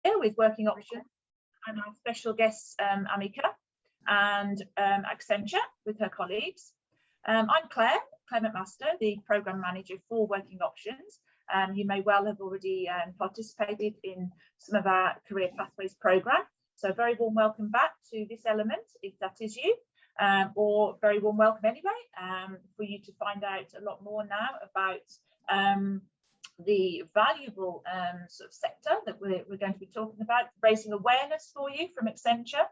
with Working Options and our special guests, Amika and Accenture with her colleagues. I'm Claire McMaster, the Programme Manager for Working Options. You may well have already participated in some of our Career Pathways programme. So very warm welcome back to this element, if that is you, or very warm welcome anyway, for you to find out a lot more now about the valuable sort of sector that we're going to be talking about, raising awareness for you from Accenture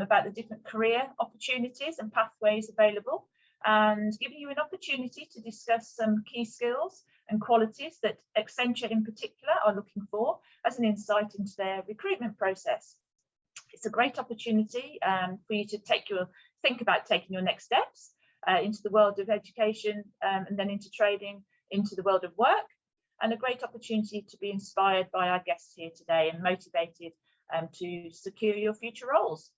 about the different career opportunities and pathways available, and giving you an opportunity to discuss some key skills and qualities that Accenture in particular are looking for as an insight into their recruitment process. It's a great opportunity for you to think about taking your next steps into the world of education and then into trading, into the world of work, and a great opportunity to be inspired by our guests here today and motivated to secure your future roles.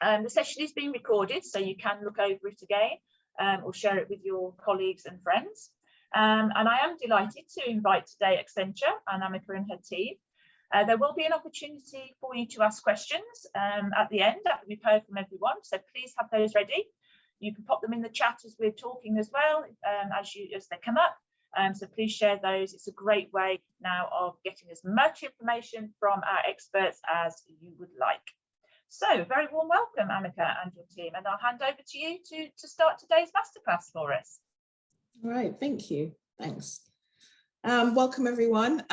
The session is being recorded, so you can look over it again or share it with your colleagues and friends. And I am delighted to invite today Accenture and Amika and her team. There will be an opportunity for you to ask questions at the end after we've heard from everyone, so please have those ready. You can pop them in the chat as we're talking as well, as they come up. So please share those. It's a great way now of getting as much information from our experts as you would like. So very warm welcome, Amika and your team, and I'll hand over to you to start today's masterclass for us. All right, thank you. Thanks. Welcome everyone.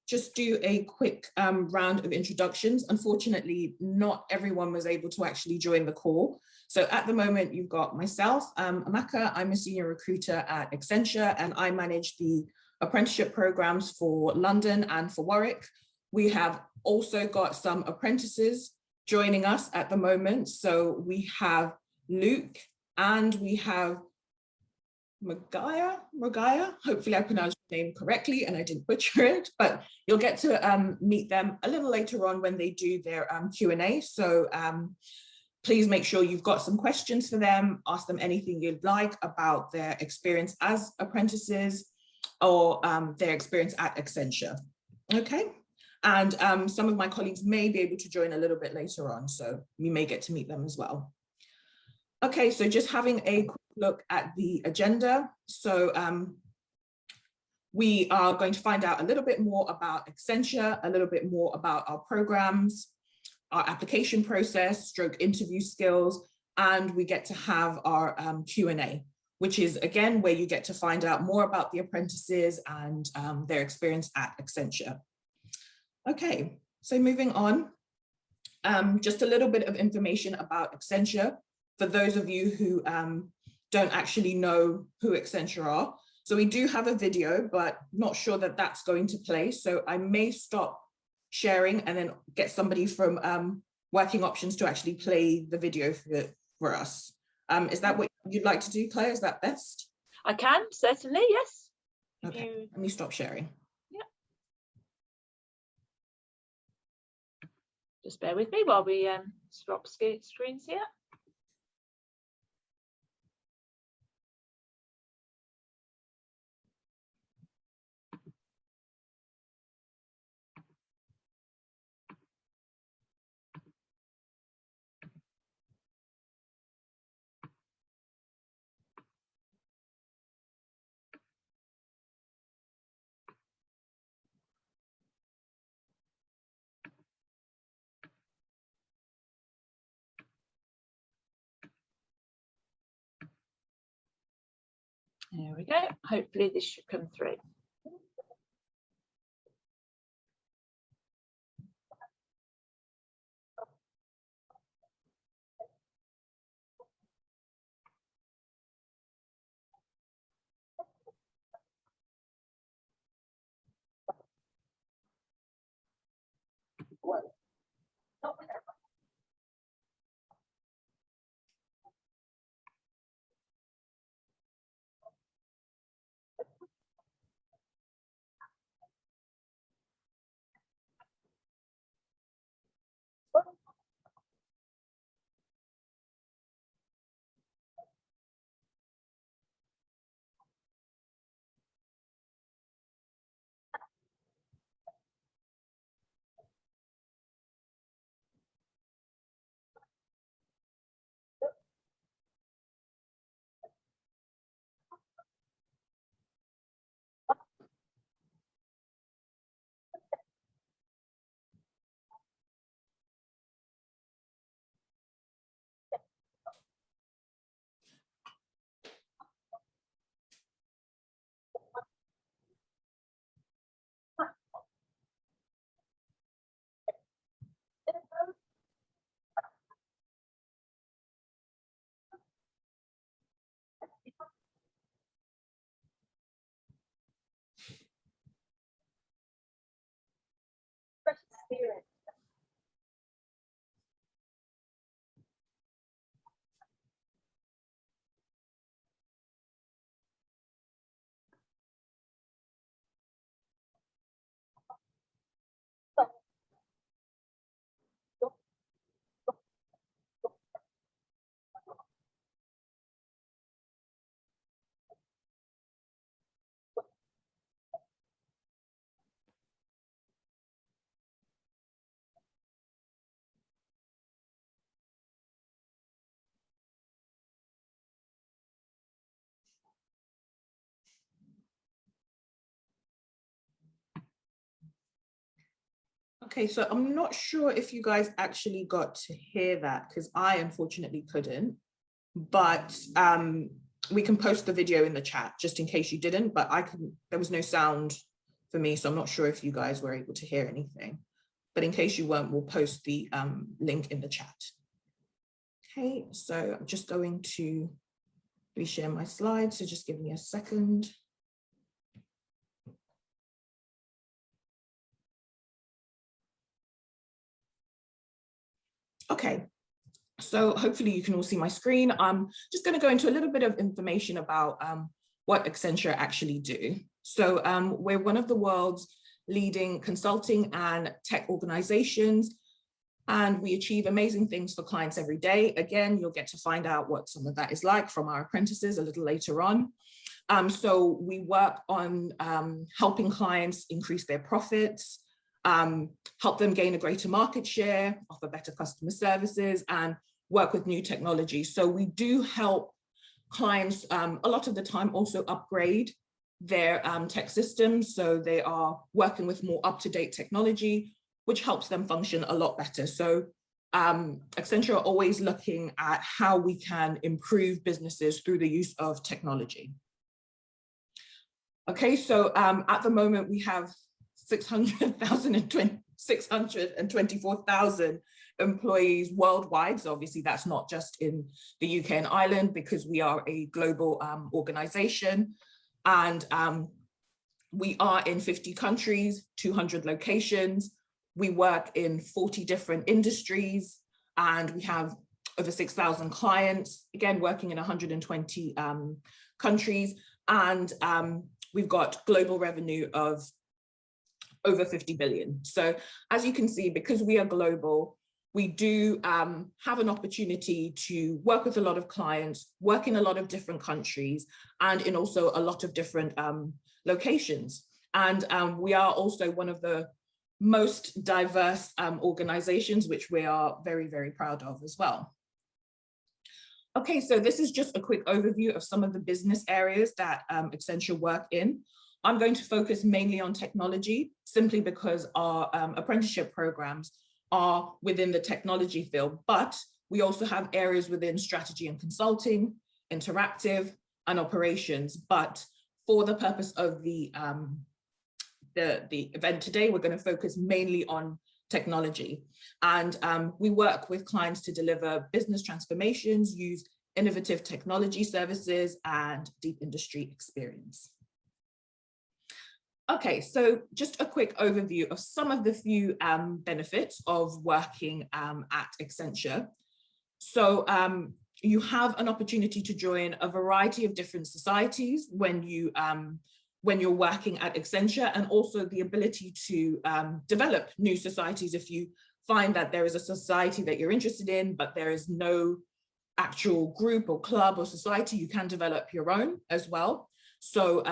Just do a quick round of introductions. Unfortunately, not everyone was able to actually join the call. So at the moment, you've got myself, Amaka. I'm a senior recruiter at Accenture, and I manage the apprenticeship programs for London and for Warwick. We have also got some apprentices joining us at the moment. So we have Luke and we have Magaya. Hopefully I pronounced your name correctly and I didn't butcher it, but you'll get to meet them a little later on when they do their Q&A. So please make sure you've got some questions for them, ask them anything you'd like about their experience as apprentices or their experience at Accenture. Okay, and some of my colleagues may be able to join a little bit later on, so you may get to meet them as well. Okay, so just having a quick look at the agenda. So we are going to find out a little bit more about Accenture, a little bit more about our programs, our application process, stroke interview skills, and we get to have our Q&A, which is again where you get to find out more about the apprentices and their experience at Accenture. Okay, so moving on, just a little bit of information about Accenture for those of you who don't actually know who Accenture are. So we do have a video, but not sure that that's going to play. So I may stop sharing and then get somebody from Working Options to actually play the video for us. Is that what you'd like to do, Claire? Is that best? I can, certainly, yes. Okay, let me stop sharing. Yeah. Just bear with me while we swap screens here. There we go. Hopefully this should come through. Okay, so I'm not sure if you guys actually got to hear that because I unfortunately couldn't, but we can post the video in the chat just in case you didn't, but I couldn't, there was no sound for me, so I'm not sure if you guys were able to hear anything. But in case you weren't, we'll post the link in the chat. Okay, so I'm just going to reshare my slides, so just give me a second. Okay, so hopefully you can all see my screen. I'm just going to go into a little bit of information about what Accenture actually do. So we're one of the world's leading consulting and tech organizations, and we achieve amazing things for clients every day. Again, you'll get to find out what some of that is like from our apprentices a little later on. So we work on helping clients increase their profits, help them gain a greater market share, offer better customer services, and work with new technology. So we do help clients a lot of the time also upgrade their tech systems. So they are working with more up-to-date technology, which helps them function a lot better. So Accenture are always looking at how we can improve businesses through the use of technology. Okay, so at the moment we have 624,000 employees worldwide. So obviously that's not just in the UK and Ireland because we are a global organization. And we are in 50 countries, 200 locations. We work in 40 different industries, and we have over 6,000 clients, again, working in 120 countries. And we've got global revenue of over 50 billion. So as you can see, because we are global, we do have an opportunity to work with a lot of clients, work in a lot of different countries, and in also a lot of different locations. And we are also one of the most diverse organizations, which we are very, very proud of as well. Okay, so this is just a quick overview of some of the business areas that Accenture work in. I'm going to focus mainly on technology, simply because our apprenticeship programs are within the technology field, but we also have areas within strategy and consulting, interactive, and operations. But for the purpose of the event today, we're going to focus mainly on technology. And we work with clients to deliver business transformations, use innovative technology services, and deep industry experience. Okay, so just a quick overview of some of the few benefits of working at Accenture. So you have an opportunity to join a variety of different societies when you're working at Accenture, and also the ability to develop new societies. If you find that there is a society that you're interested in, but there is no actual group or club or society, you can develop your own as well. So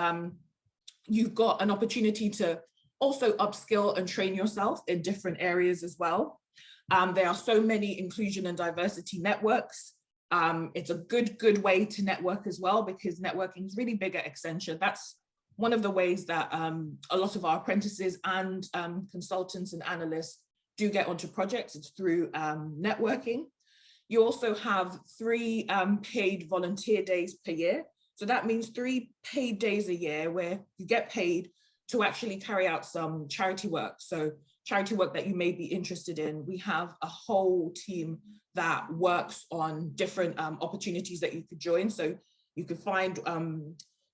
you've got an opportunity to also upskill and train yourself in different areas as well. There are so many inclusion and diversity networks. It's a good way to network as well, because networking is really big at Accenture. That's one of the ways that a lot of our apprentices and consultants and analysts do get onto projects. It's through networking. You also have 3 paid volunteer days per year. So that means 3 paid days a year where you get paid to actually carry out some charity work. So charity work that you may be interested in. We have a whole team that works on different opportunities that you could join. So you could find,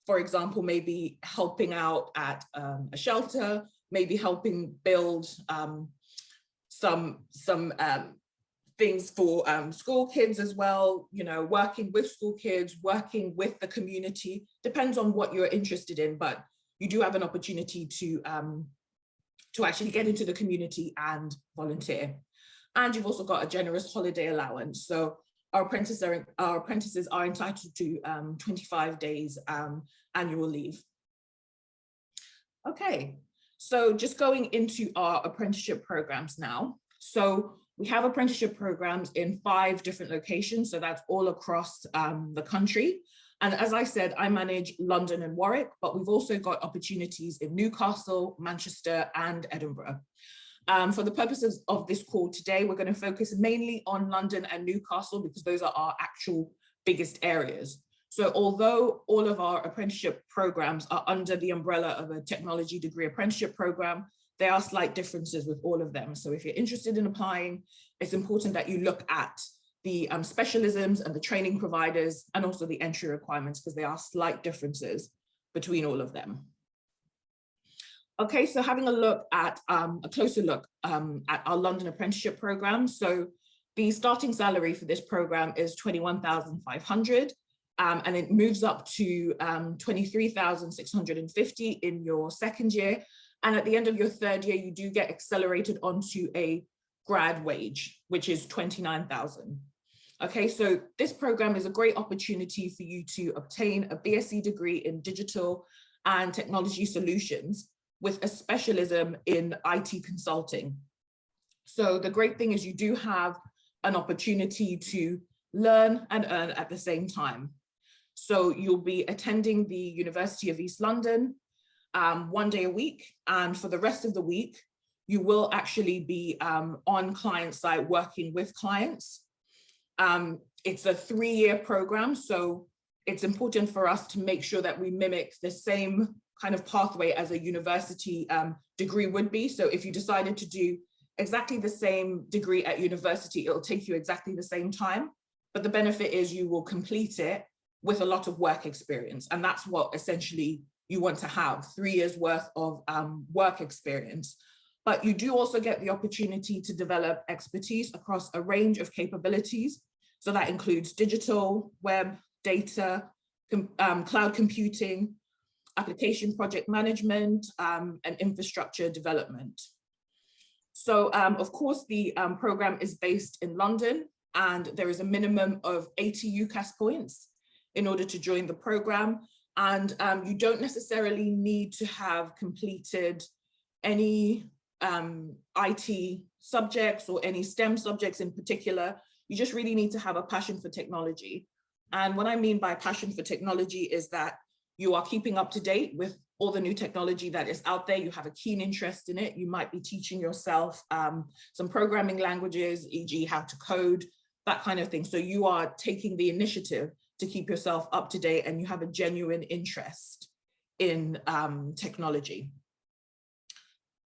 for example, maybe helping out at a shelter, maybe helping build some things for school kids as well, you know, working with school kids, working with the community, depends on what you're interested in, but you do have an opportunity to actually get into the community and volunteer. And you've also got a generous holiday allowance. So our apprentices are entitled to 25 days annual leave. Okay, so just going into our apprenticeship programs now. So we have apprenticeship programs in 5 different locations, so that's all across the country. And as I said, I manage London and Warwick, but we've also got opportunities in Newcastle, Manchester, and Edinburgh. For the purposes of this call today, we're going to focus mainly on London and Newcastle because those are our actual biggest areas. So although all of our apprenticeship programs are under the umbrella of a technology degree apprenticeship program, there are slight differences with all of them. So if you're interested in applying, it's important that you look at the specialisms and the training providers and also the entry requirements because there are slight differences between all of them. Okay, so having a look at a closer look at our London apprenticeship program. So the starting salary for this program is 21,500 and it moves up to 23,650 in your second year. And at the end of your third year, you do get accelerated onto a grad wage, which is 29,000. Okay, so this program is a great opportunity for you to obtain a BSc degree in digital and technology solutions with a specialism in IT consulting. So the great thing is you do have an opportunity to learn and earn at the same time. So you'll be attending the University of East London 1 day a week, and for the rest of the week, you will actually be on client site working with clients. It's a 3-year program, so it's important for us to make sure that we mimic the same kind of pathway as a university degree would be. So if you decided to do exactly the same degree at university, it'll take you exactly the same time, but the benefit is you will complete it with a lot of work experience, and that's what essentially you want to have, 3 years worth of work experience. But you do also get the opportunity to develop expertise across a range of capabilities. So that includes digital, web, data, cloud computing, application project management, and infrastructure development. So of course, the program is based in London, and there is a minimum of 80 UCAS points in order to join the program. And you don't necessarily need to have completed any IT subjects or any STEM subjects in particular. You just really need to have a passion for technology. And what I mean by passion for technology is that you are keeping up to date with all the new technology that is out there. You have a keen interest in it. You might be teaching yourself some programming languages, e.g. how to code, that kind of thing. So you are taking the initiative to keep yourself up to date, and you have a genuine interest in technology.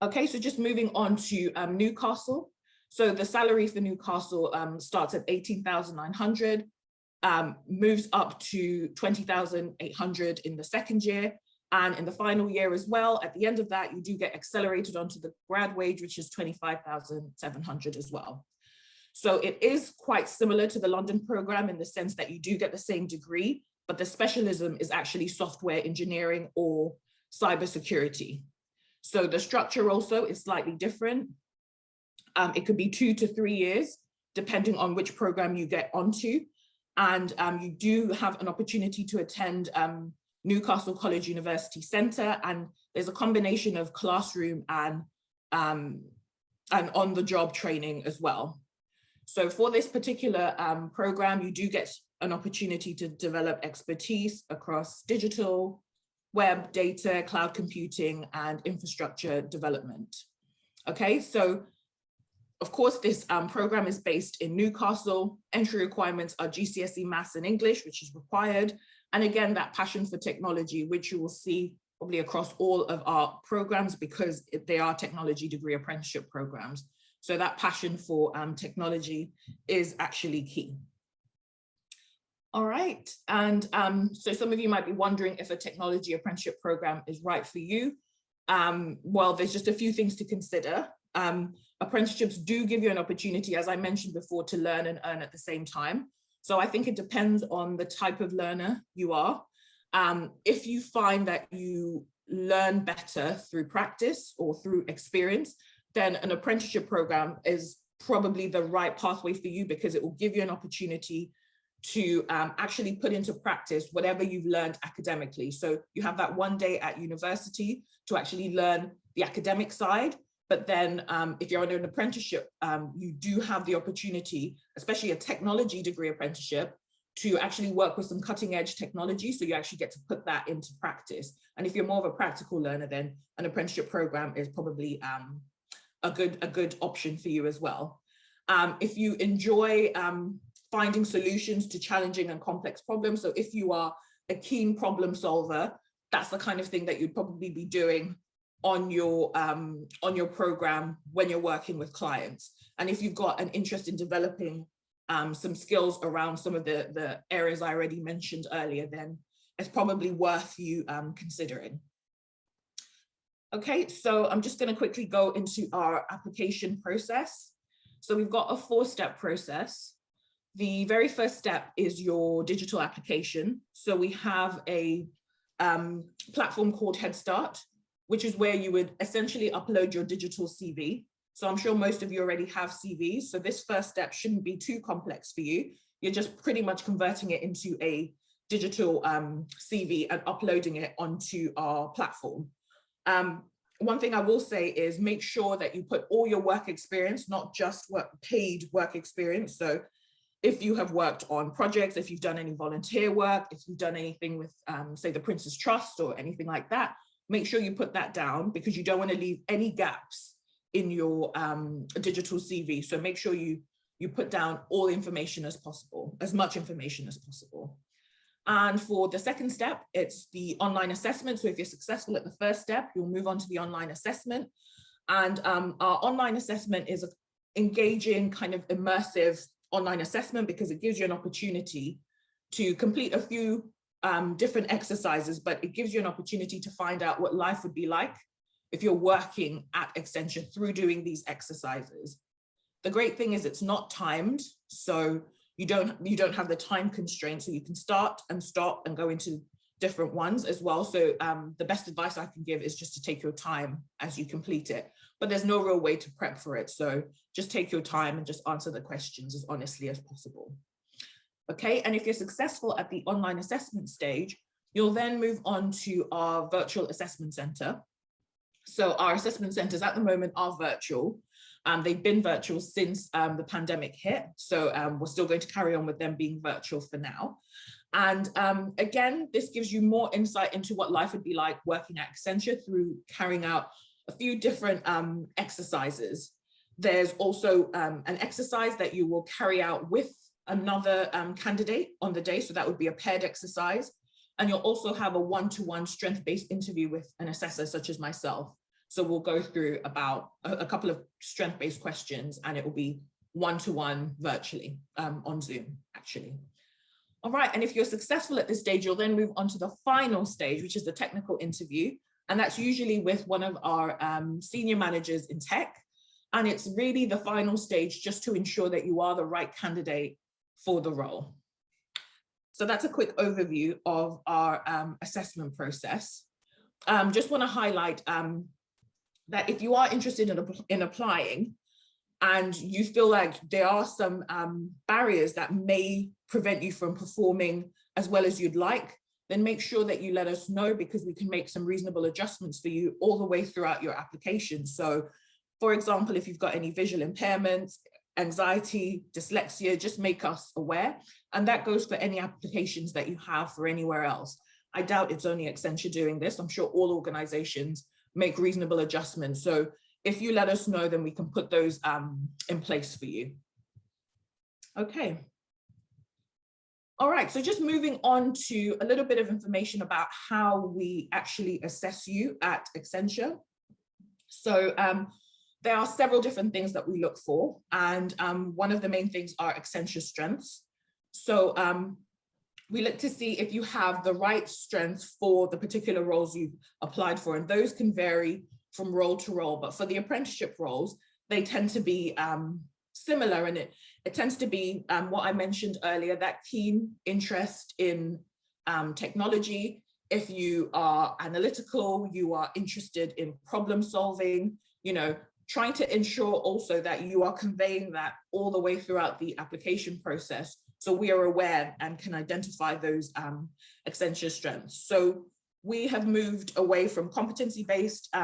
Okay, so just moving on to Newcastle. So the salary for Newcastle starts at 18,900, moves up to 20,800 in the second year. And in the final year as well, at the end of that, you do get accelerated onto the grad wage, which is 25,700 as well. So it is quite similar to the London program in the sense that you do get the same degree, but the specialism is actually software engineering or cybersecurity. So the structure also is slightly different. It could be 2 to 3 years, depending on which program you get onto. And you do have an opportunity to attend Newcastle College University Centre, and there's a combination of classroom and on-the-job training as well. So for this particular program, you do get an opportunity to develop expertise across digital, web, data, cloud computing, and infrastructure development. Okay, so of course, this program is based in Newcastle. Entry requirements are GCSE Maths and English, which is required. And again, that passion for technology, which you will see probably across all of our programs because they are technology degree apprenticeship programs. So that passion for technology is actually key. All right, and so some of you might be wondering if a technology apprenticeship program is right for you. Well, there's just a few things to consider. Apprenticeships do give you an opportunity, as I mentioned before, to learn and earn at the same time. So I think it depends on the type of learner you are. If you find that you learn better through practice or through experience, then an apprenticeship program is probably the right pathway for you because it will give you an opportunity to actually put into practice whatever you've learned academically. So you have that 1 day at university to actually learn the academic side. But then if you're under an apprenticeship, you do have the opportunity, especially a technology degree apprenticeship, to actually work with some cutting edge technology. So you actually get to put that into practice. And if you're more of a practical learner, then an apprenticeship program is probably a good option for you as well. If you enjoy finding solutions to challenging and complex problems, so if you are a keen problem solver, that's the kind of thing that you'd probably be doing on your program when you're working with clients. And if you've got an interest in developing some skills around some of the areas I already mentioned earlier, then it's probably worth you considering. Okay, so I'm just going to quickly go into our application process. So we've got a 4-step process. The very first step is your digital application. So we have a platform called Head Start, which is where you would essentially upload your digital CV. So I'm sure most of you already have CVs. So this first step shouldn't be too complex for you. You're just pretty much converting it into a digital CV and uploading it onto our platform. One thing I will say is make sure that you put all your work experience, not just paid work experience. So if you have worked on projects, if you've done any volunteer work, if you've done anything with, say, the Prince's Trust or anything like that, make sure you put that down because you don't want to leave any gaps in your digital CV. So make sure you put down all the information as possible, as much information as possible. And for the second step, it's the online assessment. So if you're successful at the first step, you'll move on to the online assessment. And our online assessment is an engaging, kind of immersive online assessment because it gives you an opportunity to complete a few different exercises, but it gives you an opportunity to find out what life would be like if you're working at Accenture through doing these exercises. The great thing is it's not timed, so you don't have the time constraint, so you can start and stop and go into different ones as well. So the best advice I can give is just to take your time as you complete it, but there's no real way to prep for it. So just take your time and just answer the questions as honestly as possible. Okay, and if you're successful at the online assessment stage, you'll then move on to our virtual assessment center. So our assessment centers at the moment are virtual. They've been virtual since the pandemic hit. So we're still going to carry on with them being virtual for now. And again, this gives you more insight into what life would be like working at Accenture through carrying out a few different exercises. There's also an exercise that you will carry out with another candidate on the day. So that would be a paired exercise. And you'll also have a one-to-one strength-based interview with an assessor such as myself. So we'll go through about a couple of strength-based questions and it will be one-to-one virtually on Zoom, actually. All right, and if you're successful at this stage, you'll then move on to the final stage, which is the technical interview. And that's usually with one of our senior managers in tech. And it's really the final stage just to ensure that you are the right candidate for the role. So that's a quick overview of our assessment process. Just want to highlight that if you are interested in applying and you feel like there are some barriers that may prevent you from performing as well as you'd like, then make sure that you let us know because we can make some reasonable adjustments for you all the way throughout your application. So for example, if you've got any visual impairments, anxiety, dyslexia, just make us aware. And that goes for any applications that you have for anywhere else. I doubt it's only Accenture doing this. I'm sure all organizations make reasonable adjustments. So if you let us know, then we can put those in place for you. Okay. All right, so just moving on to a little bit of information about how we actually assess you at Accenture. So there are several different things that we look for, and one of the main things are Accenture strengths. So we look to see if you have the right strengths for the particular roles you've applied for, and those can vary from role to role, but for the apprenticeship roles, they tend to be similar, and it tends to be what I mentioned earlier, that keen interest in technology. If you are analytical, you are interested in problem solving, you know, trying to ensure also that you are conveying that all the way throughout the application process. So we are aware and can identify those Accenture strengths. So we have moved away from competency-based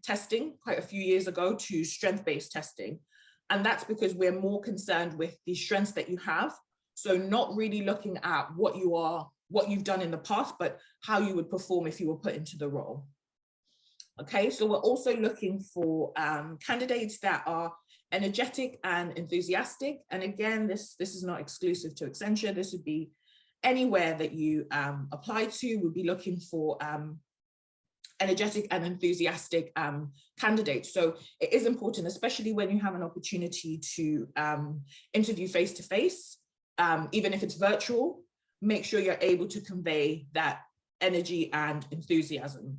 testing quite a few years ago to strength-based testing. And that's because we're more concerned with the strengths that you have. So not really looking at what you've done in the past, but how you would perform if you were put into the role. Okay, so we're also looking for candidates that are energetic and enthusiastic. And again, this is not exclusive to Accenture. This would be anywhere that you apply to. We'll be looking for energetic and enthusiastic candidates. So it is important, especially when you have an opportunity to interview face-to-face, even if it's virtual, make sure you're able to convey that energy and enthusiasm.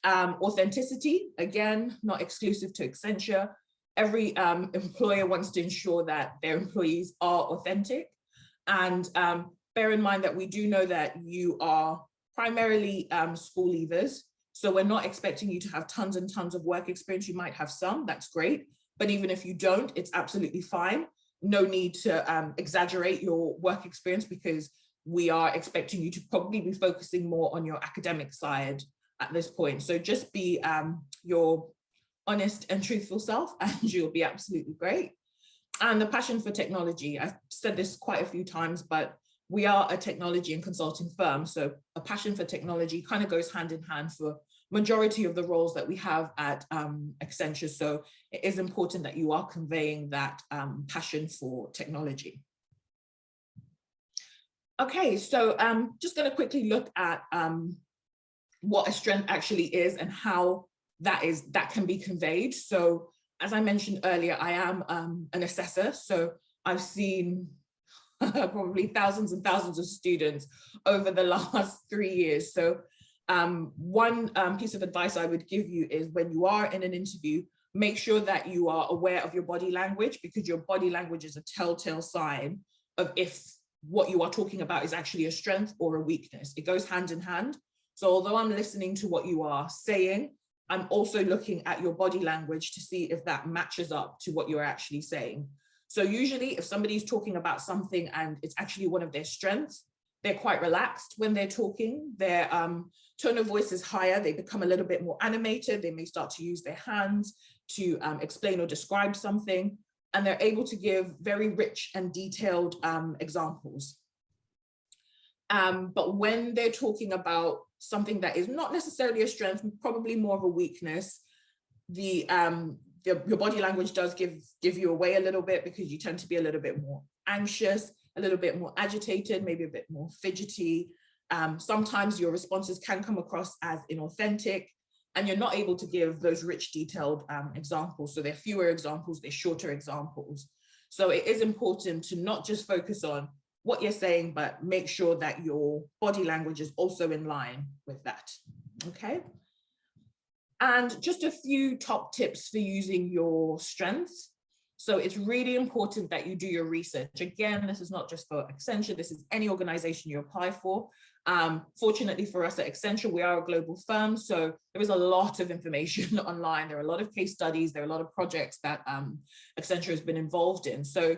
Authenticity, again, not exclusive to Accenture. Every employer wants to ensure that their employees are authentic. And bear in mind that we do know that you are primarily school leavers. So we're not expecting you to have tons and tons of work experience. You might have some, that's great. But even if you don't, it's absolutely fine. No need to exaggerate your work experience, because we are expecting you to probably be focusing more on your academic side at this point. So just be your honest and truthful self, and you'll be absolutely great. And the passion for technology. I've said this quite a few times, but we are a technology and consulting firm. So a passion for technology kind of goes hand in hand for majority of the roles that we have at Accenture. So it is important that you are conveying that passion for technology. Okay, so just going to quickly look at what a strength actually is and how that can be conveyed. So as I mentioned earlier, I am an assessor. So I've seen probably thousands and thousands of students over the last 3 years. So one piece of advice I would give you is, when you are in an interview, make sure that you are aware of your body language, because your body language is a telltale sign of if what you are talking about is actually a strength or a weakness. It goes hand in hand. So although I'm listening to what you are saying, I'm also looking at your body language to see if that matches up to what you're actually saying. So usually if somebody's talking about something and it's actually one of their strengths, they're quite relaxed when they're talking. Their tone of voice is higher. They become a little bit more animated. They may start to use their hands to explain or describe something. And they're able to give very rich and detailed examples. But when they're talking about something that is not necessarily a strength, probably more of a weakness, your body language does give you away a little bit, because you tend to be a little bit more anxious, a little bit more agitated, maybe a bit more fidgety. Sometimes your responses can come across as inauthentic, and you're not able to give those rich, detailed examples. So they're fewer examples, they're shorter examples. So it is important to not just focus on what you're saying, but make sure that your body language is also in line with that, okay? And just a few top tips for using your strengths. So it's really important that you do your research. Again, this is not just for Accenture, this is any organization you apply for. Fortunately for us at Accenture, we are a global firm, so there is a lot of information online. There are a lot of case studies, there are a lot of projects that Accenture has been involved in. So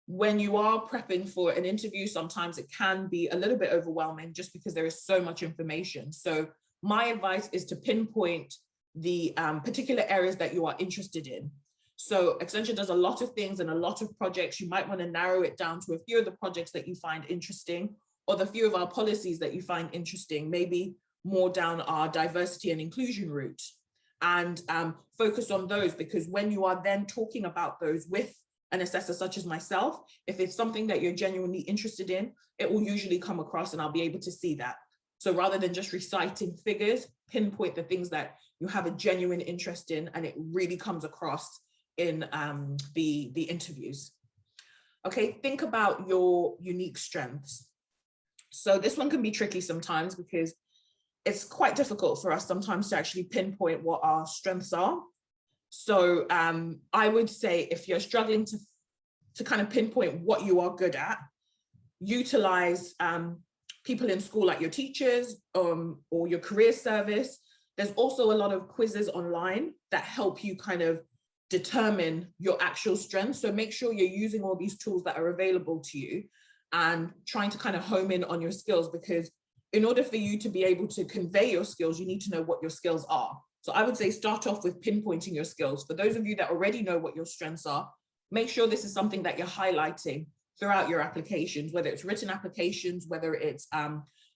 when you are prepping for an interview, sometimes it can be a little bit overwhelming just because there is so much information. So my advice is to pinpoint the particular areas that you are interested in. So Accenture does a lot of things and a lot of projects. You might want to narrow it down to a few of the projects that you find interesting, or the few of our policies that you find interesting, maybe more down our diversity and inclusion route, and focus on those, because when you are then talking about those with an assessor such as myself, if it's something that you're genuinely interested in, it will usually come across and I'll be able to see that. So rather than just reciting figures, pinpoint the things that you have a genuine interest in, and it really comes across in the interviews. Okay, think about your unique strengths. So this one can be tricky sometimes, because it's quite difficult for us sometimes to actually pinpoint what our strengths are. So I would say, if you're struggling to kind of pinpoint what you are good at, utilize people in school like your teachers or your career service. There's also a lot of quizzes online that help you kind of determine your actual strengths. So make sure you're using all these tools that are available to you and trying to kind of home in on your skills, because in order for you to be able to convey your skills, you need to know what your skills are. So I would say start off with pinpointing your skills. For those of you that already know what your strengths are, make sure this is something that you're highlighting throughout your applications, whether it's written applications, whether it's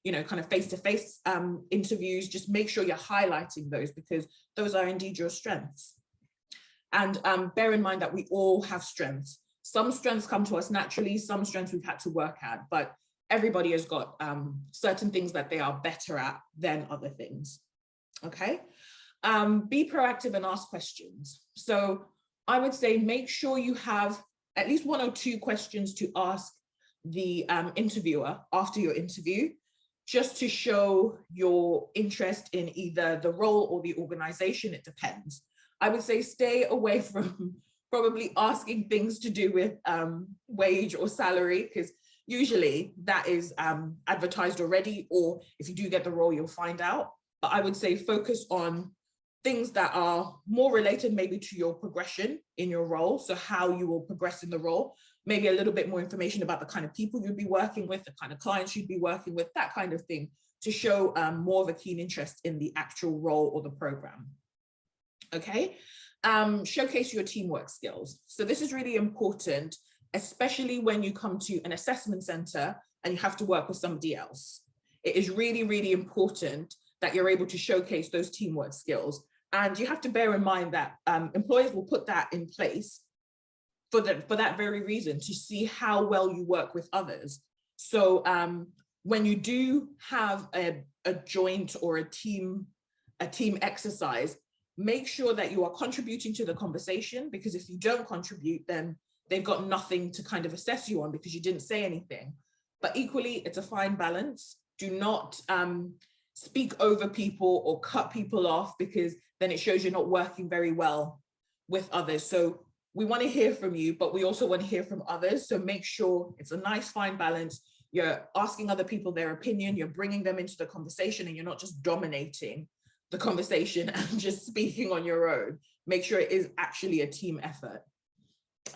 you know, kind of face-to-face interviews, just make sure you're highlighting those, because those are indeed your strengths. And bear in mind that we all have strengths. Some strengths come to us naturally, some strengths we've had to work at, but everybody has got certain things that they are better at than other things. Okay. Be proactive and ask questions. So I would say make sure you have at least 1 or 2 questions to ask the interviewer after your interview, just to show your interest in either the role or the organization. It depends. I would say stay away from probably asking things to do with wage or salary, because usually that is advertised already, or if you do get the role, you'll find out. But I would say focus on things that are more related maybe to your progression in your role. So how you will progress in the role, maybe a little bit more information about the kind of people you'd be working with, the kind of clients you'd be working with, that kind of thing, to show more of a keen interest in the actual role or the program. Okay, showcase your teamwork skills. So this is really important, especially when you come to an assessment center and you have to work with somebody else. It is really, really important that you're able to showcase those teamwork skills. And you have to bear in mind that employers will put that in place for that very reason, to see how well you work with others. So when you do have a joint or a team exercise, make sure that you are contributing to the conversation, because if you don't contribute, then they've got nothing to kind of assess you on because you didn't say anything. But equally, it's a fine balance. Do not speak over people or cut people off, because then it shows you're not working very well with others. So we want to hear from you, but we also want to hear from others. So make sure it's a nice fine balance. You're asking other people their opinion, you're bringing them into the conversation, and you're not just dominating the conversation and just speaking on your own. Make sure it is actually a team effort.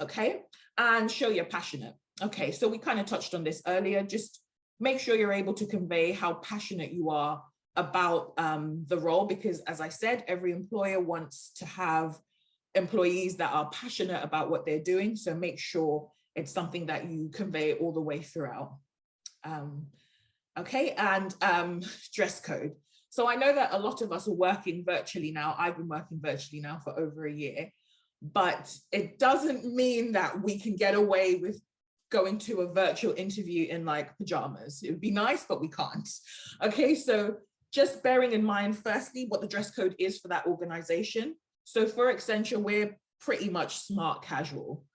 Okay, and show you're passionate. Okay, so we kind of touched on this earlier. Just make sure you're able to convey how passionate you are about the role, because as I said, every employer wants to have employees that are passionate about what they're doing. So make sure it's something that you convey all the way throughout. Okay, and dress code. So I know that a lot of us are working virtually now. I've been working virtually now for over a year, but it doesn't mean that we can get away with going to a virtual interview in like pajamas. It would be nice, but we can't. Okay, so just bearing in mind, firstly, what the dress code is for that organization. So for Accenture, we're pretty much smart casual.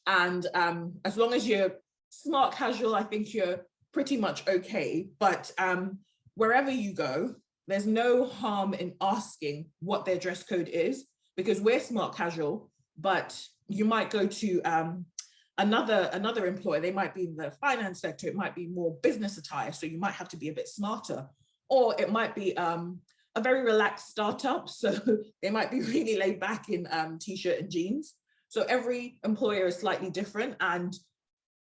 And as long as you're smart casual, I think you're pretty much okay. But wherever you go, there's no harm in asking what their dress code is, because we're smart casual, but you might go to another employer. They might be in the finance sector. It might be more business attire. So you might have to be a bit smarter, or it might be a very relaxed startup. So they might be really laid back in t-shirt and jeans. So every employer is slightly different. And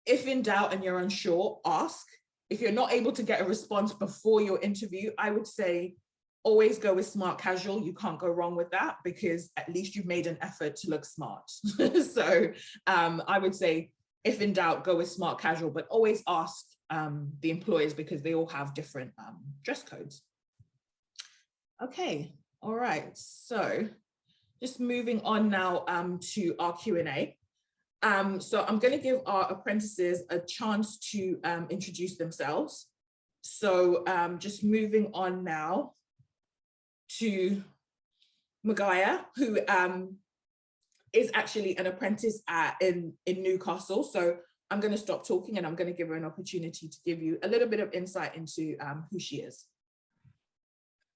if in doubt and you're unsure, ask. If you're not able to get a response before your interview, I would say always go with smart casual. You can't go wrong with that, because at least you've made an effort to look smart. So I would say, if in doubt, go with smart casual, but always ask the employers, because they all have different dress codes. Okay, all right. So just moving on now to our Q&A. So I'm going to give our apprentices a chance to introduce themselves. So just moving on now to Magaya, who is actually an apprentice in Newcastle. So I'm going to stop talking and I'm going to give her an opportunity to give you a little bit of insight into who she is.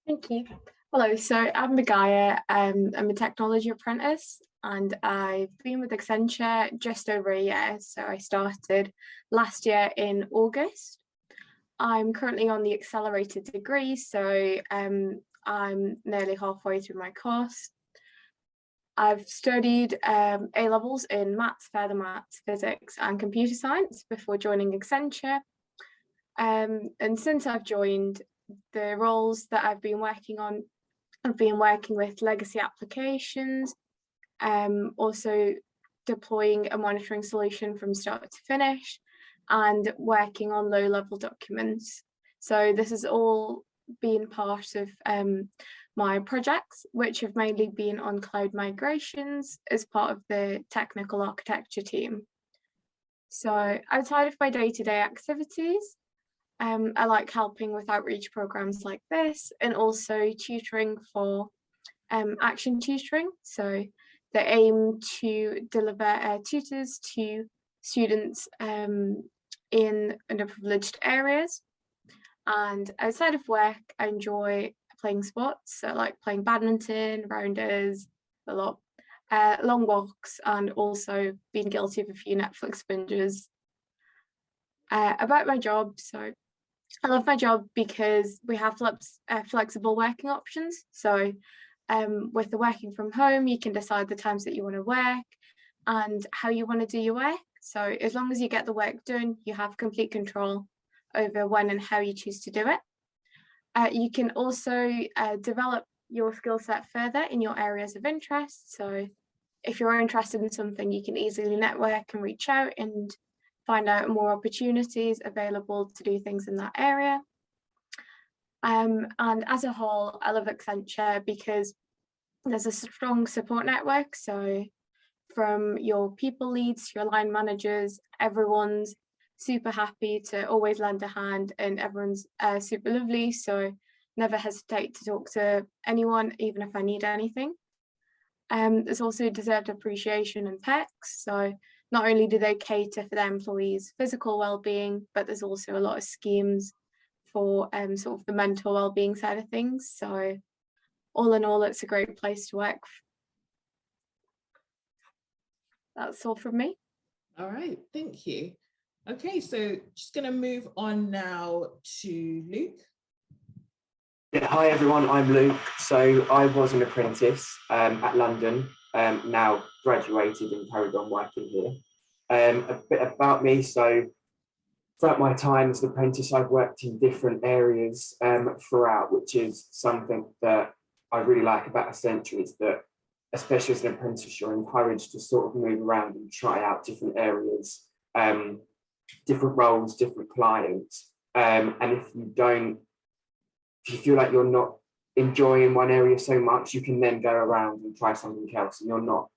Thank you. Hello, so I'm Magaya. I'm a technology apprentice and I've been with Accenture just over a year. So I started last year in August. I'm currently on the accelerated degree, so I'm nearly halfway through my course. I've studied A-levels in maths, further maths, physics and computer science before joining Accenture. And since I've joined, the roles that I've been working on, I've been working with legacy applications, also deploying a monitoring solution from start to finish, and working on low-level documents. So this has all been part of my projects, which have mainly been on cloud migrations as part of the technical architecture team. So outside of my day-to-day activities, I like helping with outreach programs like this, and also tutoring for action tutoring. So they aim to deliver tutors to students in underprivileged areas. And outside of work, I enjoy playing sports, so like playing badminton, rounders, a lot, long walks, and also being guilty of a few Netflix binges. About my job, so I love my job because we have flexible working options. So with the working from home, you can decide the times that you want to work and how you want to do your work. So as long as you get the work done, you have complete control over when and how you choose to do it. You can also develop your skill set further in your areas of interest. So if you're interested in something, you can easily network and reach out and find out more opportunities available to do things in that area. And as a whole, I love Accenture because there's a strong support network. So from your people leads to your line managers, everyone's super happy to always lend a hand, and everyone's super lovely. So never hesitate to talk to anyone, even if I need anything. There's also deserved appreciation and perks. So not only do they cater for their employees' physical well-being, but there's also a lot of schemes for sort of the mental well-being side of things. So all in all, it's a great place to work. That's all from me. All right, thank you. Okay, so just going to move on now to Luke. Yeah, hi everyone, I'm Luke. So I was an apprentice at London, now graduated and carried on working here. A bit about me, so throughout my time as an apprentice, I've worked in different areas throughout, which is something that I really like about Accenture, is that especially as an apprentice, you're encouraged to sort of move around and try out different areas, different roles, different clients. And if you feel like you're not enjoying one area so much, you can then go around and try something else, and you're not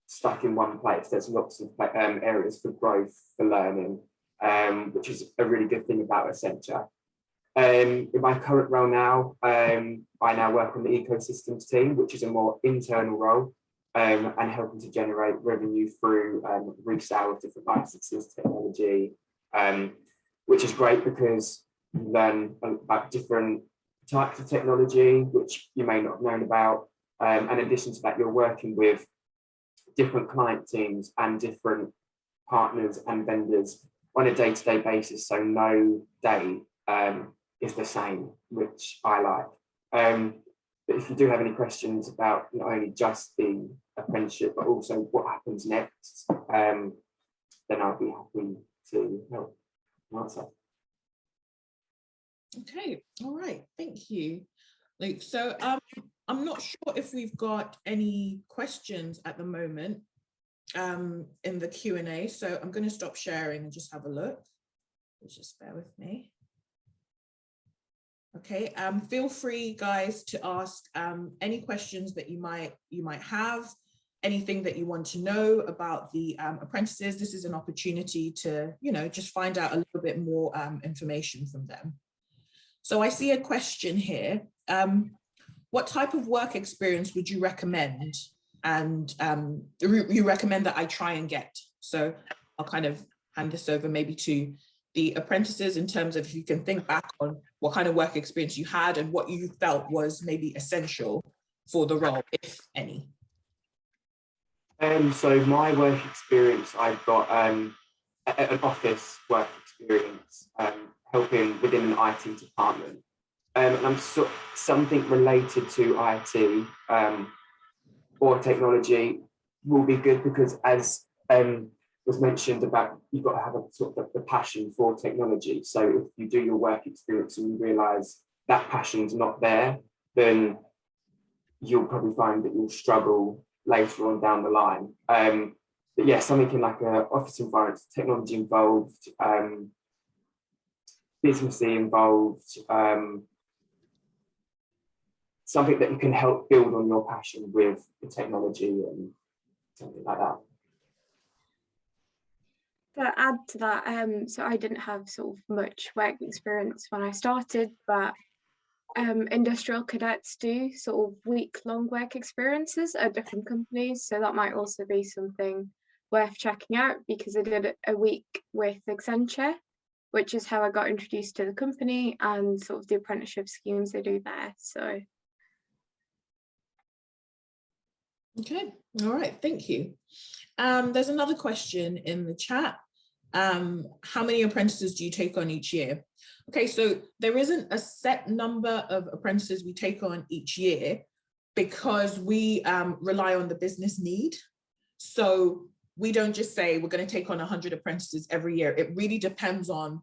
stuck in one place. There's lots of areas for growth, for learning, which is a really good thing about Accenture. In my current role now, I now work on the ecosystems team, which is a more internal role, and helping to generate revenue through resale of different licenses, technology, which is great because you learn about different types of technology which you may not have known about. And in addition to that, you're working with different client teams and different partners and vendors on a day-to-day basis, so no day is the same, which I like. But if you do have any questions about not only just the apprenticeship but also what happens next, then I'll be happy to help answer. Okay, all right, thank you, Luke. So I'm not sure if we've got any questions at the moment in the Q&A, so I'm going to stop sharing and just have a look. Just bear with me. Okay, feel free, guys, to ask any questions that you might have, anything that you want to know about the apprentices. This is an opportunity to, just find out a little bit more information from them. So I see a question here. What type of work experience would you recommend? And you recommend that I try and get? So I'll kind of hand this over maybe to the apprentices in terms of if you can think back on what kind of work experience you had and what you felt was maybe essential for the role, if any. So my work experience, I've got an office work experience, helping within an IT department. And I'm something related to IT or technology will be good, because as was mentioned about, you've got to have a sort of the passion for technology. So if you do your work experience and you realise that passion's not there, then you'll probably find that you'll struggle later on down the line. But yeah, something in like an office environment, technology involved, businessy involved, something that you can help build on your passion with the technology and something like that. To add to that, so I didn't have sort of much work experience when I started, but industrial cadets do sort of week-long work experiences at different companies, so that might also be something worth checking out, because I did a week with Accenture, which is how I got introduced to the company and sort of the apprenticeship schemes they do there. So okay, all right, thank you. There's another question in the chat. How many apprentices do you take on each year? Okay, so there isn't a set number of apprentices we take on each year because we rely on the business need. So we don't just say we're going to take on 100 apprentices every year. It really depends on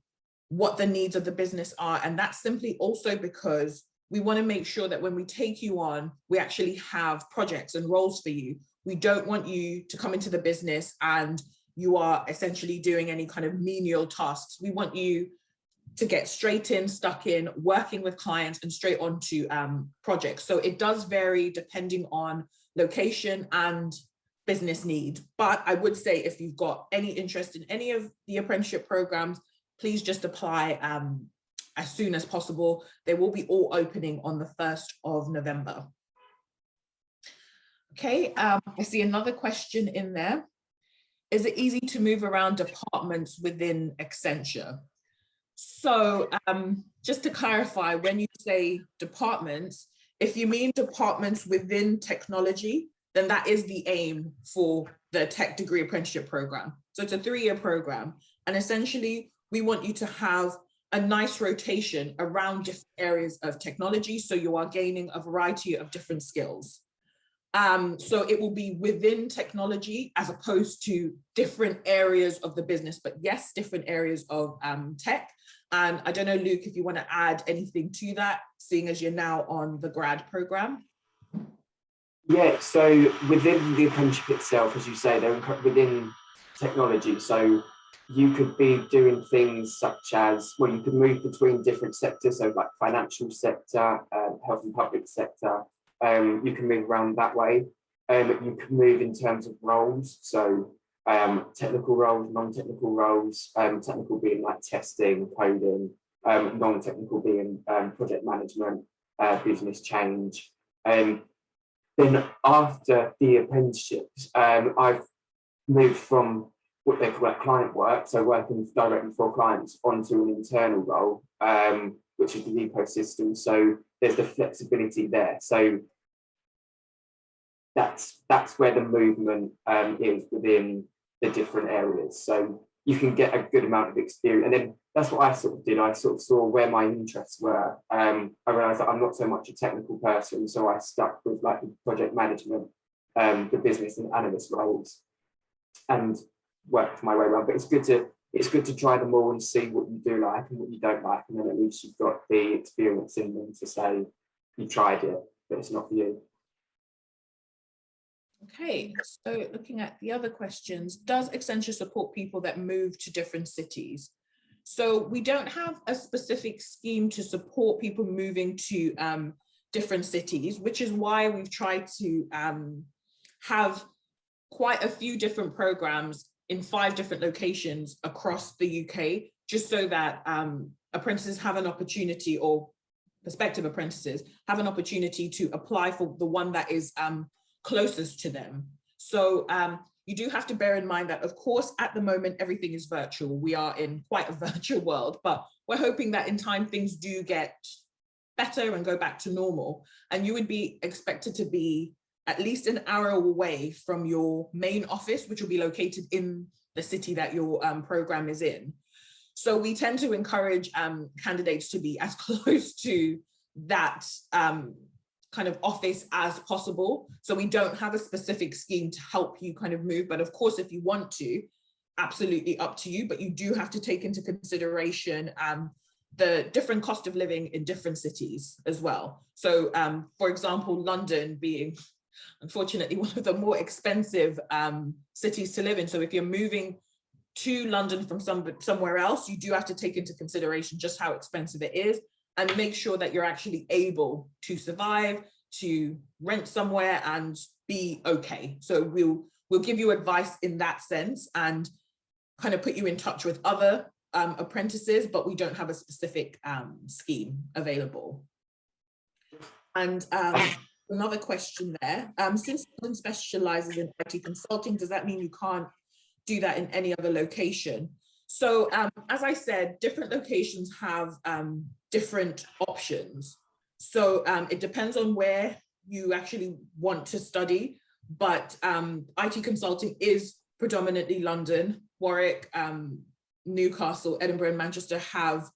what the needs of the business are. And that's simply also because we want to make sure that when we take you on, we actually have projects and roles for you. We don't want you to come into the business and you are essentially doing any kind of menial tasks. We want you to get straight in, stuck in, working with clients and straight onto projects. So it does vary depending on location and business need. But I would say if you've got any interest in any of the apprenticeship programs, please just apply as soon as possible. They will be all opening on the 1st of November. Okay, I see another question in there. Is it easy to move around departments within Accenture? So just to clarify, when you say departments, if you mean departments within technology, then that is the aim for the tech degree apprenticeship program. So it's a 3-year program. And essentially, we want you to have a nice rotation around different areas of technology. So you are gaining a variety of different skills. So it will be within technology as opposed to different areas of the business, but yes, different areas of tech. And I don't know, Luke, if you want to add anything to that, seeing as you're now on the grad program. Yeah, so within the apprenticeship itself, as you say, they're within technology. So you could be doing things such as, well, you could move between different sectors, so like financial sector, health and public sector. You can move around that way. You can move in terms of roles, so technical roles, non-technical roles, technical being like testing, coding, non-technical being project management, business change. Then after the apprenticeships, I've moved from what they call client work, so working directly for clients, onto an internal role, which is the ecosystem. So there's the flexibility there. So that's where the movement is within the different areas. So you can get a good amount of experience. And then that's what I sort of did. I sort of saw where my interests were. I realized that I'm not so much a technical person, so I stuck with like the project management, the business and analyst roles, and worked my way around. But it's good to try them all and see what you do like and what you don't like, and then at least you've got the experience in them to say you tried it, but it's not for you. Okay, so looking at the other questions, does Accenture support people that move to different cities? So we don't have a specific scheme to support people moving to different cities, which is why we've tried to have quite a few different programs in 5 different locations across the UK, just so that apprentices have an opportunity, or prospective apprentices have an opportunity to apply for the one that is closest to them. So you do have to bear in mind that, of course, at the moment, everything is virtual. We are in quite a virtual world, but we're hoping that in time things do get better and go back to normal. And you would be expected to be at least an hour away from your main office, which will be located in the city that your program is in. So we tend to encourage candidates to be as close to that kind of office as possible. So we don't have a specific scheme to help you kind of move, but of course, if you want to, absolutely up to you, but you do have to take into consideration the different cost of living in different cities as well. So for example, London being unfortunately one of the more expensive cities to live in. So if you're moving to London from somewhere else, you do have to take into consideration just how expensive it is and make sure that you're actually able to survive, to rent somewhere and be okay. So we'll give you advice in that sense and kind of put you in touch with other apprentices, but we don't have a specific scheme available. And another question there, since London specializes in IT consulting, does that mean you can't do that in any other location? So as I said, different locations have different options. So it depends on where you actually want to study, but IT consulting is predominantly London. Warwick, Newcastle, Edinburgh, and Manchester have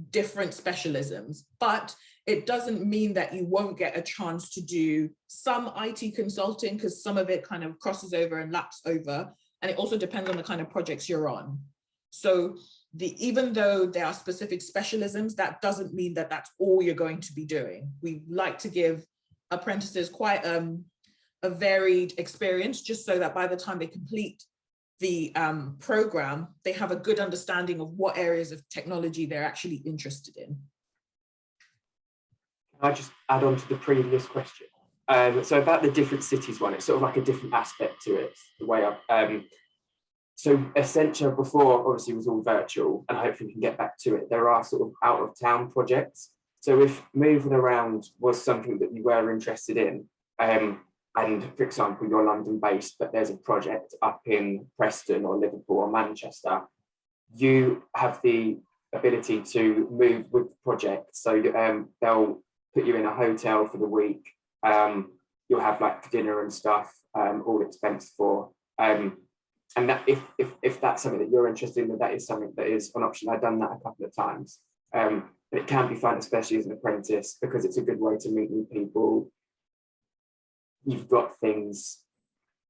different specialisms, but it doesn't mean that you won't get a chance to do some IT consulting, because some of it kind of crosses over and laps over, and it also depends on the kind of projects you're on. So even though there are specific specialisms, that doesn't mean that that's all you're going to be doing. We like to give apprentices quite a varied experience, just so that by the time they complete the program, they have a good understanding of what areas of technology they're actually interested in. Can I just add on to the previous question? So about the different cities one, it's sort of like a different aspect to it, the way so Accenture before obviously was all virtual, and hopefully we can get back to it. There are sort of out of town projects. So if moving around was something that you were interested in, and for example, you're London based, but there's a project up in Preston or Liverpool or Manchester, you have the ability to move with the project. So they'll put you in a hotel for the week. You'll have like dinner and stuff, all expensed for. And that if that's something that you're interested in, that is something that is an option. I've done that a couple of times. But it can be fun, especially as an apprentice, because it's a good way to meet new people. You've got things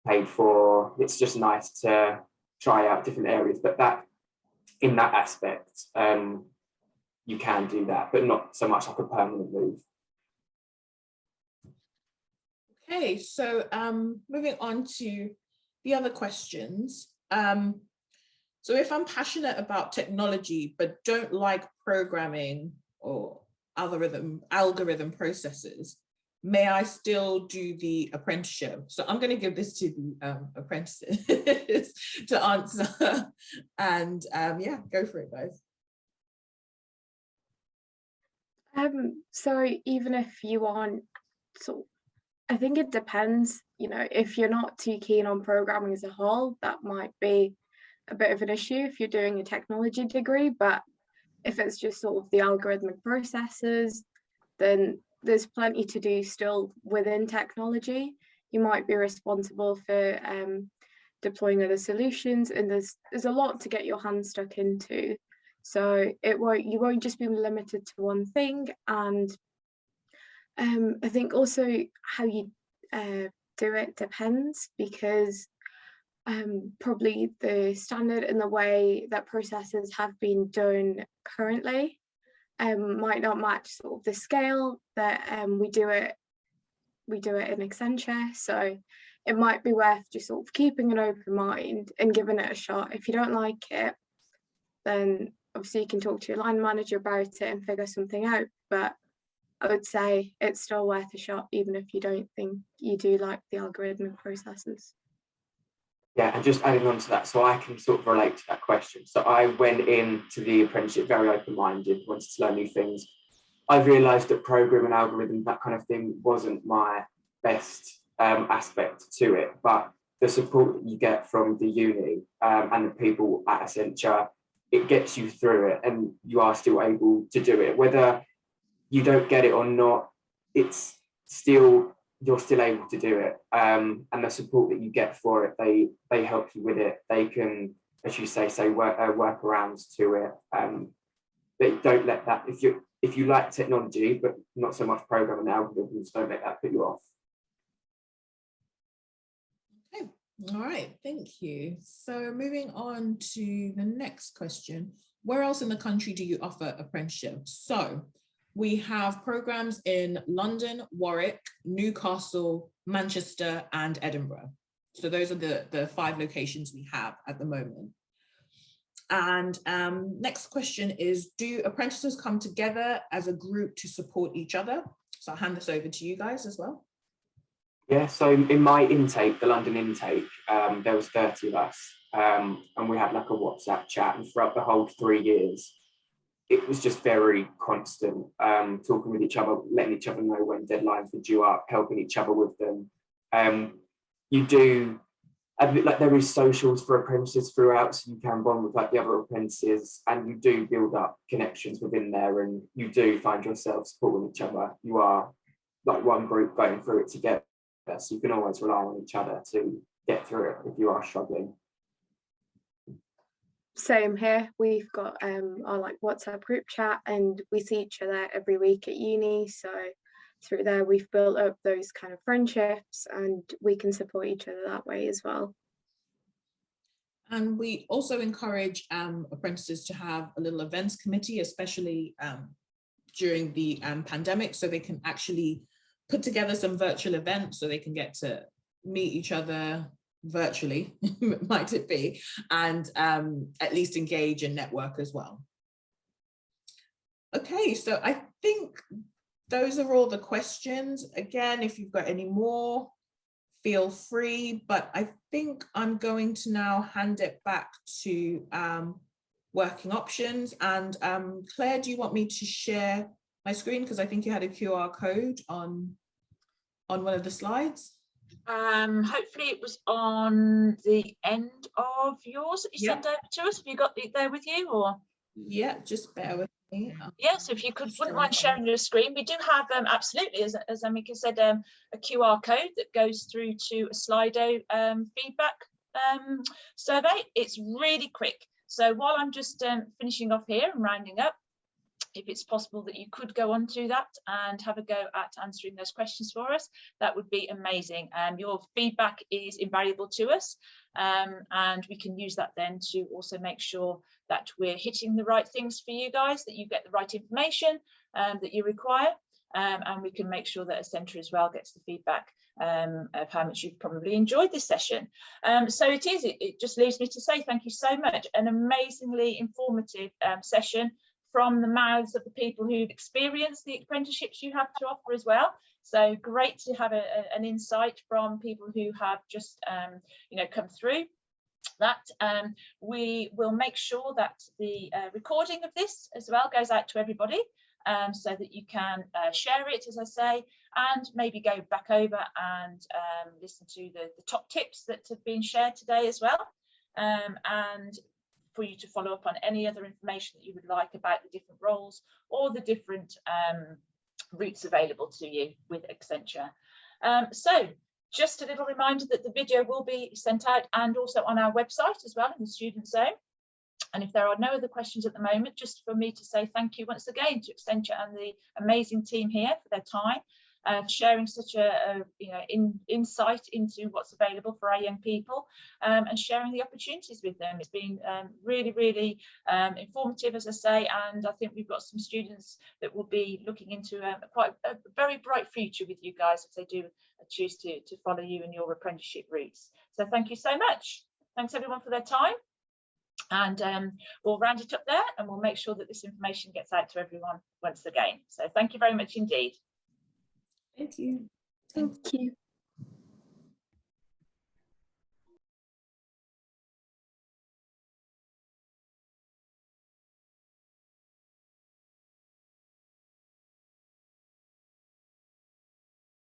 paid for. It's just nice to try out different areas. But that, in that aspect, you can do that, but not so much like a permanent move. Okay, so moving on to the other questions. So if I'm passionate about technology, but don't like programming or algorithm processes, may I still do the apprenticeship? So I'm going to give this to the apprentices to answer. And yeah, go for it, guys. So even if you aren't, I think it depends, if you're not too keen on programming as a whole, that might be a bit of an issue if you're doing a technology degree. But if it's just sort of the algorithmic processes, then there's plenty to do still within technology. You might be responsible for deploying other solutions, and there's a lot to get your hands stuck into. So you won't just be limited to one thing. And I think also how you do it depends, because probably the standard and the way that processes have been done currently might not match sort of the scale that we do it in Accenture. So it might be worth just sort of keeping an open mind and giving it a shot. If you don't like it, then obviously you can talk to your line manager about it and figure something out. But I would say it's still worth a shot, even if you don't think you do like the algorithmic processes. Yeah, and just adding on to that, so I can sort of relate to that question. So I went into the apprenticeship very open-minded, wanted to learn new things. I realised that programming, algorithm, that kind of thing wasn't my best aspect to it, but the support that you get from the uni and the people at Accenture, it gets you through it, and you are still able to do it. Whether you don't get it or not, it's still, you're still able to do it, and the support that you get for it, they help you with it. They can, as you say workarounds to it. They don't let that, if you like technology but not so much programming algorithms, don't let that put you off. Okay, all right, thank you. So moving on to the next question, where else in the country do you offer apprenticeships? So we have programs in London, Warwick, Newcastle, Manchester, and Edinburgh. So those are the 5 locations we have at the moment. And next question is, do apprentices come together as a group to support each other? So I'll hand this over to you guys as well. Yeah, so in my intake, the London intake, there was 30 of us, and we had like a WhatsApp chat, and throughout the whole 3 years, it was just very constant, talking with each other, letting each other know when deadlines were due up, helping each other with them. You do, like there is socials for apprentices throughout, so you can bond with like the other apprentices, and you do build up connections within there, and you do find yourself supporting each other. You are like one group going through it together, so you can always rely on each other to get through it if you are struggling. Same here. We've got our like WhatsApp group chat, and we see each other every week at uni. So through there, we've built up those kind of friendships, and we can support each other that way as well. And we also encourage apprentices to have a little events committee, especially during the pandemic, so they can actually put together some virtual events, so they can get to meet each other virtually, might it be, and at least engage and network as well. Okay, so I think those are all the questions. Again, if you've got any more, feel free, but I think I'm going to now hand it back to working options. And Claire, do you want me to share my screen? Because I think you had a QR code on one of the slides. Hopefully it was on the end of yours that you sent over to us. Have you got it there with you, or? Yeah, just bear with me. Yes, if you wouldn't mind sharing your screen. We do have absolutely, as Amika said, a QR code that goes through to a Slido feedback survey. It's really quick. So while I'm just finishing off here and rounding up, if it's possible that you could go on to that and have a go at answering those questions for us, that would be amazing. Your feedback is invaluable to us, and we can use that then to also make sure that we're hitting the right things for you guys, that you get the right information that you require, and we can make sure that Accenture as well gets the feedback of how much you've probably enjoyed this session. So it just leaves me to say thank you so much. An amazingly informative session from the mouths of the people who've experienced the apprenticeships you have to offer as well. So great to have an insight from people who have just come through that. We will make sure that the recording of this as well goes out to everybody, so that you can share it, as I say, and maybe go back over and listen to the top tips that have been shared today as well, and for you to follow up on any other information that you would like about the different roles or the different routes available to you with Accenture. So just a little reminder that the video will be sent out and also on our website as well in the Student Zone. And if there are no other questions at the moment, just for me to say thank you once again to Accenture and the amazing team here for their time, sharing such a insight into what's available for our young people, and sharing the opportunities with them. It's been really, really informative, as I say, and I think we've got some students that will be looking into a very bright future with you guys if they do choose to follow you in your apprenticeship routes. So thank you so much. Thanks everyone for their time. And we'll round it up there, and we'll make sure that this information gets out to everyone once again. So thank you very much indeed. Thank you. Thank you.